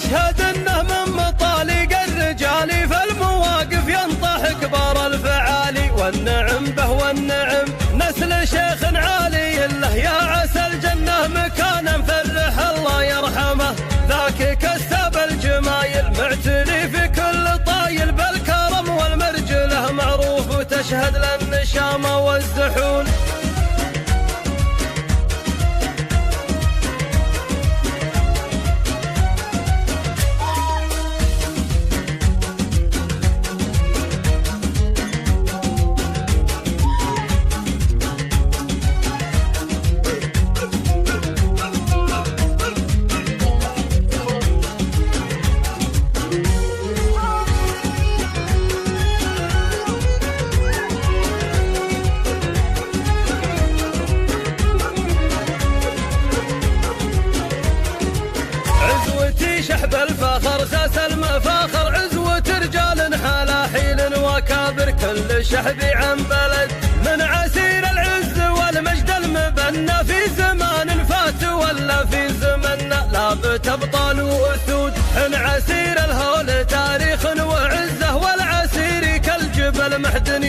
أشهد أنه من مطالق الرجال في المواقف ينطح كبار الفعالي. والنعم به والنعم نسل شيخ عالي له، يا عسى الجنة مكانا فرح الله يرحمه. ذاك كسب الجمايل معتني في كل طايل، بالكرم والمرجله معروف وتشهد للنشامة والزحول. شحب الفخر ساس المفاخر، عزوة رجال حلاحين وكابر، كل شحب عن بلد من عسير العز والمجد المبنى. في زمان فات ولا في زمنا لابت ابطال واسود، عن عسير الهول تاريخ وعزه، والعسير كالجبل محدن